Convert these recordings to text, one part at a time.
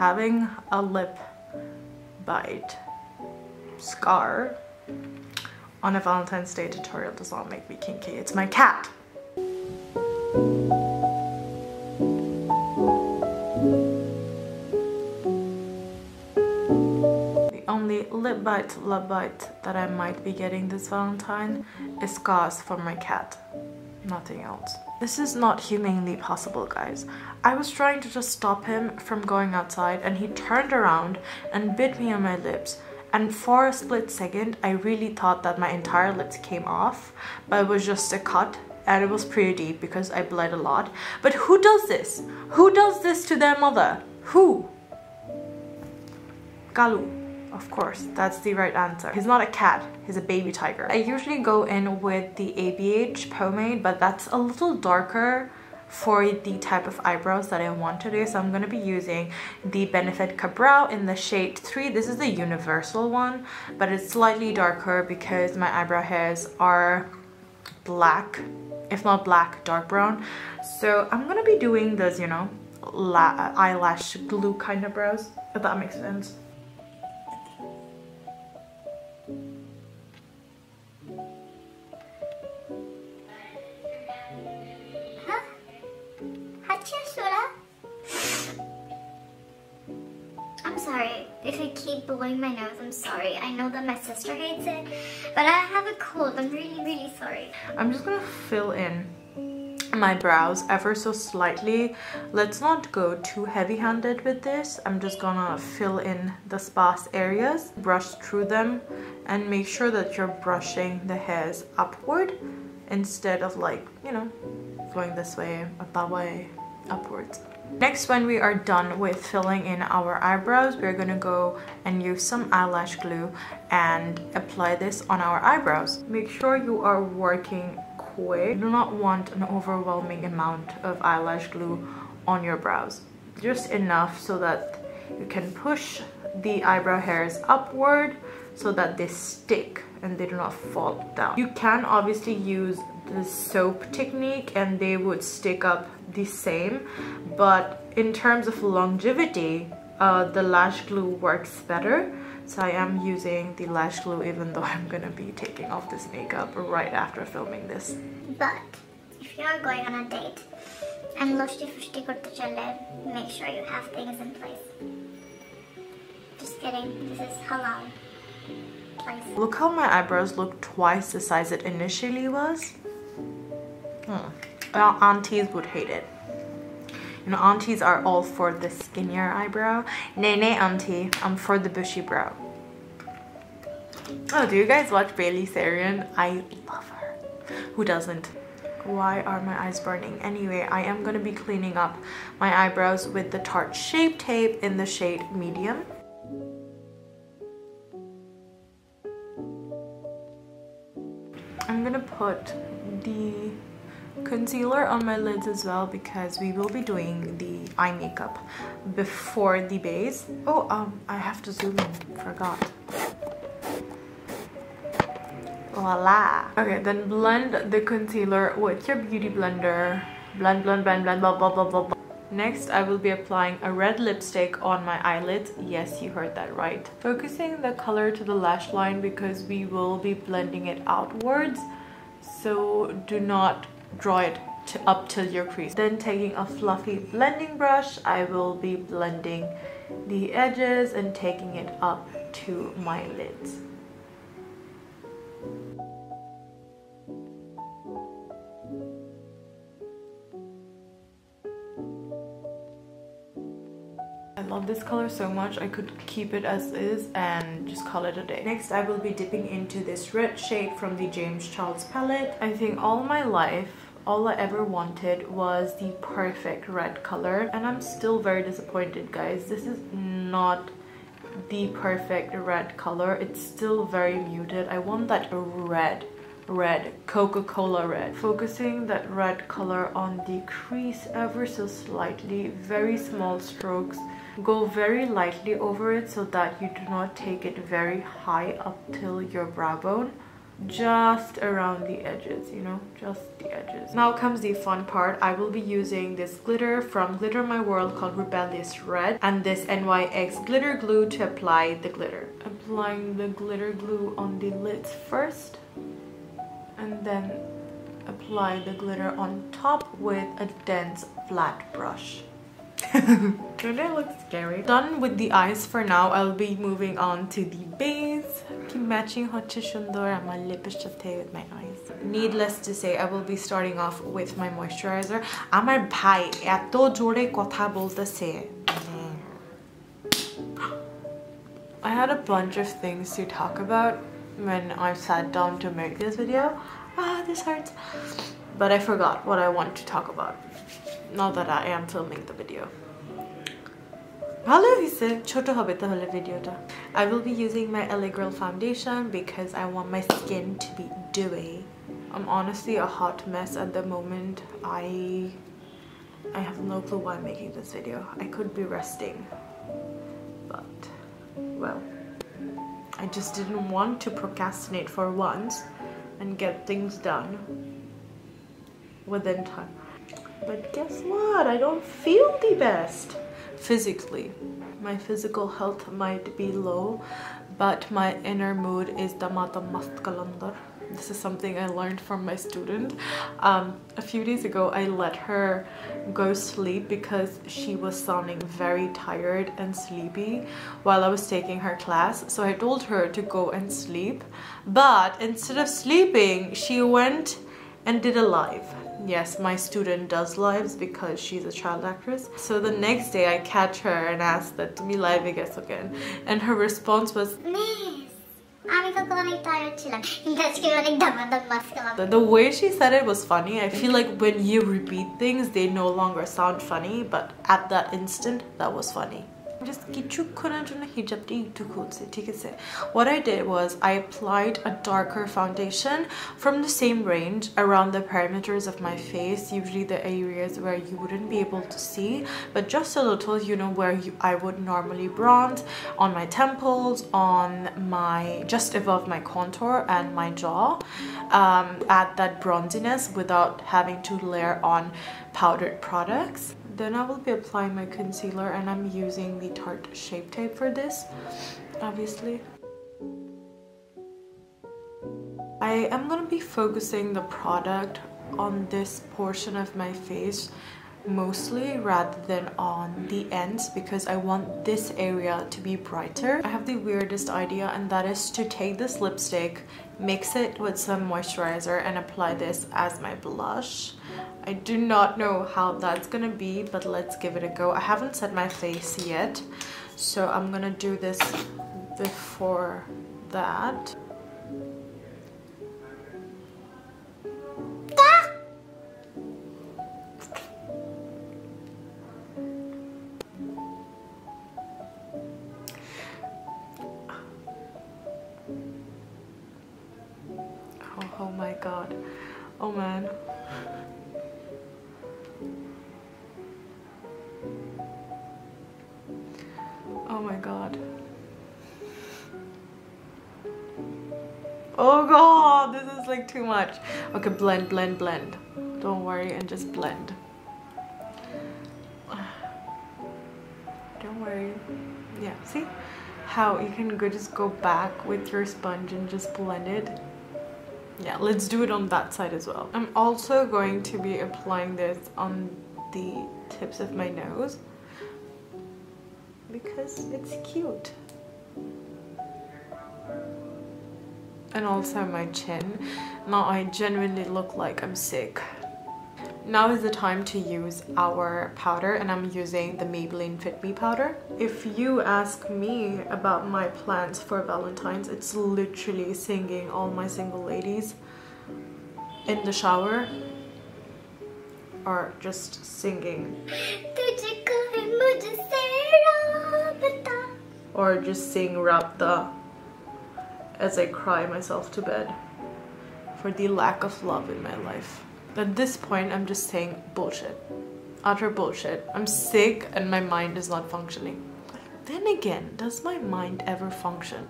having a lip bite scar on a Valentine's Day tutorial does not make me kinky. It's my cat. The only lip bite that I might be getting this Valentine is scars from my cat. Nothing else. This is not humanly possible, guys. I was trying to just stop him from going outside and he turned around and bit me on my lips. And for a split second, I really thought that my entire lips came off, but it was just a cut and it was pretty deep because I bled a lot. But who does this? Who does this to their mother? Who? Galu. Of course, that's the right answer. He's not a cat, he's a baby tiger. I usually go in with the ABH pomade, but that's a little darker for the type of eyebrows that I want to do. So I'm going to be using the Benefit Ka-Brow in the shade 3. This is the universal one, but it's slightly darker because my eyebrow hairs are black, if not black, dark brown. So I'm going to be doing this, you know, eyelash glue kind of brows, if that makes sense. I'm sorry if I keep blowing my nose. I'm sorry. I know that my sister hates it, but I have a cold. I'm really sorry. I'm just gonna fill in my brows ever so slightly. Let's not go too heavy-handed with this. I'm just gonna fill in the sparse areas, brush through them, and make sure that you're brushing the hairs upward instead of, like, you know, going this way or that way, upwards. Next, when we are done with filling in our eyebrows, we're gonna go and use some eyelash glue and apply this on our eyebrows. Make sure you are working quick. You do not want an overwhelming amount of eyelash glue on your brows. Just enough so that you can push the eyebrow hairs upward so that they stick and they do not fall down. You can obviously use the soap technique and they would stick up the same, but in terms of longevity, the lash glue works better. So I am using the lash glue even though I'm gonna be taking off this makeup right after filming this. But if you are going on a date and lushti fushti korte chale, make sure you have things in place. Just kidding, this is halal. Place. Look how my eyebrows look twice the size it initially was. Our aunties would hate it. You know, aunties are all for the skinnier eyebrow. Nay, auntie, I'm for the bushy brow. Oh, do you guys watch Bailey Sarian? I love her. Who doesn't? Why are my eyes burning? Anyway, I am going to be cleaning up my eyebrows with the Tarte Shape Tape in the shade medium. I'm going to put the concealer on my lids as well because we will be doing the eye makeup before the base. Oh, I have to zoom in. Forgot. Voila. Okay, then blend the concealer with your beauty blender. Blend, blah, blah, blah, blah. Next, I will be applying a red lipstick on my eyelids. Yes, you heard that right. Focusing the color to the lash line because we will be blending it outwards. So do not draw it up till your crease. Then taking a fluffy blending brush, I will be blending the edges and taking it up to my lids. I love this color so much, I could keep it as is and just call it a day. Next, I will be dipping into this red shade from the James Charles palette. I think all my life, all I ever wanted was the perfect red color, and I'm still very disappointed, guys. This is not the perfect red color. It's still very muted. I want that red Coca-Cola red. Focusing that red color on the crease ever so slightly, very small strokes. Go very lightly over it so that you do not take it very high up till your brow bone. just around the edges, you know, just the edges. Now comes the fun part. I will be using this glitter from Glitter My World called Rebellious Red and this NYX glitter glue to apply the glitter. Applying the glitter glue on the lids first and then apply the glitter on top with a dense flat brush. Don't it look scary? Done with the eyes for now. I'll be moving on to the base. Matching hocche sundor amar lipstick with my eyes. Needless to say, I will be starting off with my moisturizer. Amar bhai eto jore kotha bolteche. I had a bunch of things to talk about when I sat down to make this video. This hurts. But I forgot what I want to talk about. Now that I am filming the video. I will be using my LA Girl foundation because I want my skin to be dewy. I'm honestly a hot mess at the moment. I have no clue why I'm making this video. I could be resting. But, well, I just didn't want to procrastinate for once and get things done within time. But guess what? I don't feel the best physically. My physical health might be low, but my inner mood is damata mastkalandar. This is something I learned from my student. A few days ago, I let her go sleep because she was sounding very tired and sleepy while I was taking her class. So I told her to go and sleep. But instead of sleeping, she went and did a live. Yes, my student does lives because she's a child actress. So the next day I catch her and ask that to me live again. And her response was, Miss, tired. The way she said it was funny. I feel like when you repeat things, they no longer sound funny. But at that instant, that was funny. What I did was I applied a darker foundation from the same range around the perimeters of my face, usually the areas where you wouldn't be able to see, but just a little, you know, where I would normally bronze, on my temples, on my just above my contour and my jaw, add that bronziness without having to layer on powdered products. Then I will be applying my concealer and I'm using the Tarte Shape Tape for this, obviously. I am going to be focusing the product on this portion of my face mostly rather than on the ends because I want this area to be brighter. I have the weirdest idea, and that is to take this lipstick, mix it with some moisturizer and apply this as my blush. I do not know how that's gonna be, but let's give it a go. I haven't set my face yet, so I'm gonna do this before that. Oh my god. Oh man. Oh my god. Oh god, this is like too much. Okay, blend, blend, blend. Don't worry and just blend. Don't worry. Yeah, see how you can just go back with your sponge and just blend it? Yeah, let's do it on that side as well. I'm also going to be applying this on the tips of my nose because it's cute. And also my chin. Now I genuinely look like I'm sick. Now is the time to use our powder, and I'm using the Maybelline Fit Me powder. If you ask me about my plans for Valentine's, it's literally singing all my single ladies in the shower or just singing. Or just sing Rapta as I cry myself to bed for the lack of love in my life. At this point, I'm just saying bullshit. Utter bullshit. I'm sick and my mind is not functioning. Then again, does my mind ever function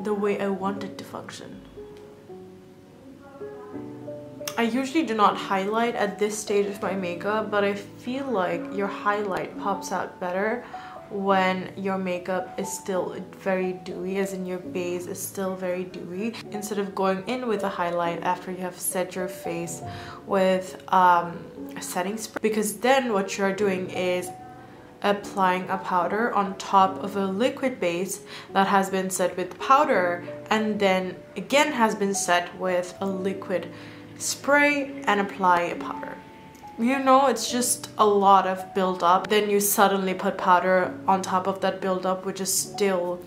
the way I want it to function? I usually do not highlight at this stage of my makeup, but I feel like your highlight pops out better when your makeup is still very dewy, as in your base is still very dewy, instead of going in with a highlight after you have set your face with a setting spray, because then what you're doing is applying a powder on top of a liquid base that has been set with powder and then again has been set with a liquid spray and apply a powder. You know, it's just a lot of build up. Then you suddenly put powder on top of that build up, which is still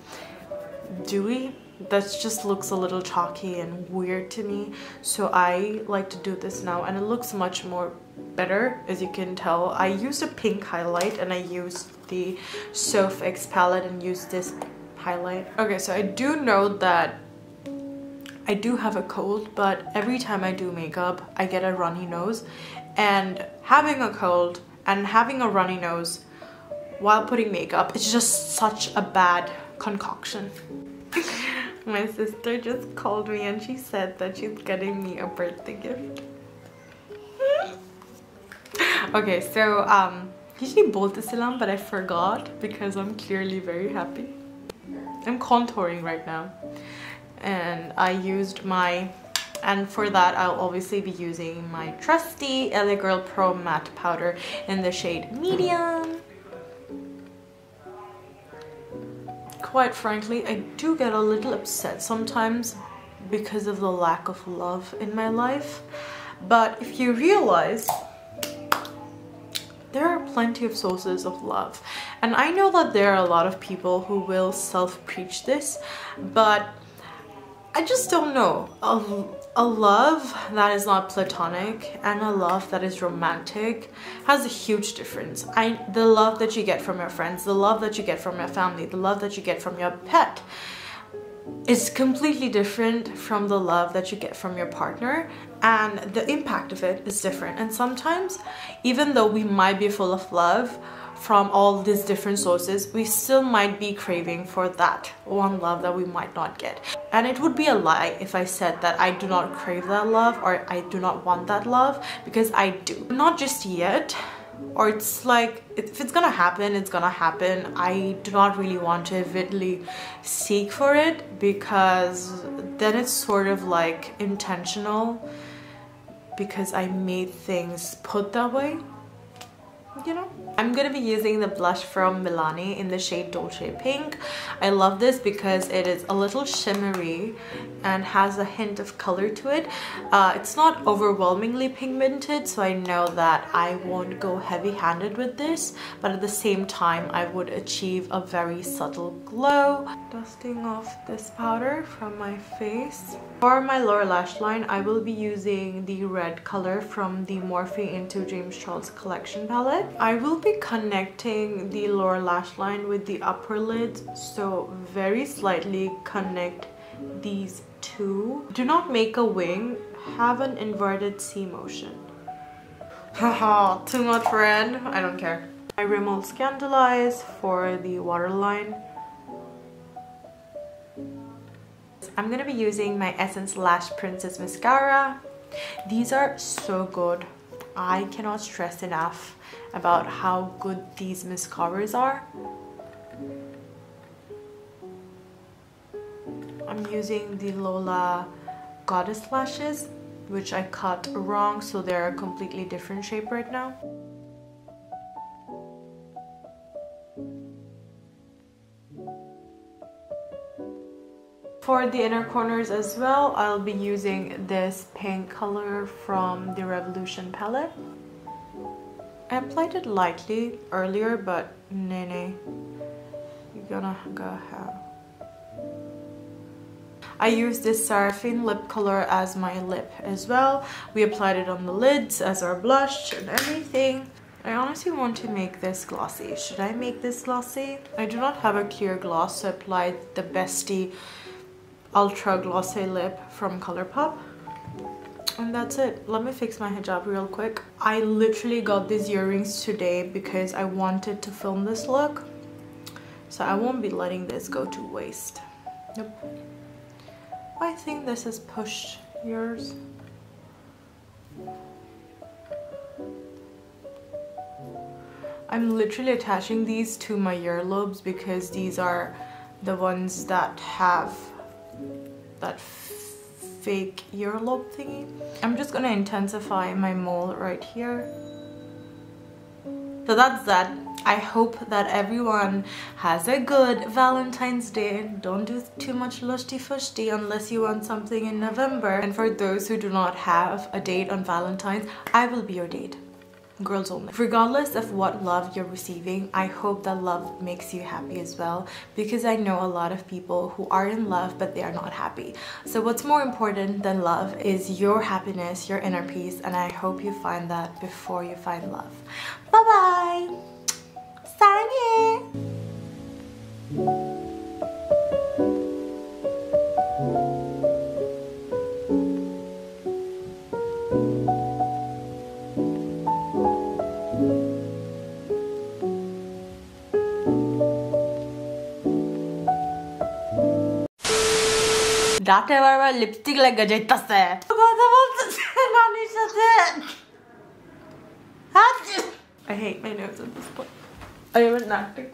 dewy. That just looks a little chalky and weird to me. So I like to do this now, and it looks much more better. As you can tell, I used a pink highlight and I used the Sofx palette and used this highlight. Okay, so I do know that I do have a cold, but every time I do makeup I get a runny nose, and having a cold and having a runny nose while putting makeup is just such a bad concoction. My sister just called me and she said that she's getting me a birthday gift. Okay, so usually bolte silam, but I forgot because I'm clearly very happy. I'm contouring right now, and I used my, and for that I'll obviously be using my trusty LA Girl Pro Matte Powder in the shade Medium. Quite frankly, I do get a little upset sometimes because of the lack of love in my life, but if you realize, there are plenty of sources of love, and I know that there are a lot of people who will self-preach this, but I just don't know. A love that is not platonic and a love that is romantic has a huge difference. The love that you get from your friends, the love that you get from your family, the love that you get from your pet is completely different from the love that you get from your partner, and the impact of it is different. And sometimes, even though we might be full of love from all these different sources, we still might be craving for that one love that we might not get. And it would be a lie if I said that I do not crave that love or I do not want that love, because I do. Not just yet, or it's like, if it's gonna happen, it's gonna happen. I do not really want to avidly seek for it, because then it's sort of like intentional, because I made things put that way, you know? I'm gonna be using the blush from Milani in the shade Dolce Pink. I love this because it is a little shimmery and has a hint of color to it. It's not overwhelmingly pigmented, so I know that I won't go heavy-handed with this, but at the same time I would achieve a very subtle glow. Dusting off this powder from my face. For my lower lash line, I will be using the red color from the Morphe into James Charles collection palette. I will be connecting the lower lash line with the upper lid, so very slightly connect these two. Do not make a wing, have an inverted C motion. Haha, too much red, I don't care. My Rimmel Scandalize for the waterline. I'm gonna be using my Essence Lash Princess Mascara. These are so good. I cannot stress enough about how good these mascaras are. I'm using the Lola Goddess lashes, which I cut wrong, so they're a completely different shape right now. For the inner corners as well, I'll be using this pink color from the Revolution palette. I applied it lightly earlier, but Nene, you're gonna go have. I used this Seraphine lip color as my lip as well. We applied it on the lids as our blush and everything. I honestly want to make this glossy. Should I make this glossy? I do not have a clear gloss, so I applied the Bestie Ultra Glossy Lip from Colourpop. And that's it. Let me fix my hijab real quick. I literally got these earrings today because I wanted to film this look. So I won't be letting this go to waste. Nope. I think this is pushed yours. I'm literally attaching these to my earlobes because these are the ones that have that fake earlobe thingy. I'm just gonna intensify my mole right here. So that's that. I hope that everyone has a good Valentine's Day. Don't do too much lusty-fusty unless you want something in November. And for those who do not have a date on Valentine's, I will be your date. Girls only. Regardless of what love you're receiving, I hope that love makes you happy as well, because I know a lot of people who are in love but they are not happy. So what's more important than love is your happiness, your inner peace, and I hope you find that before you find love. Bye bye. Saranghae. Date var lipstick läggajettase. I hate my nose at this point. I have an acting.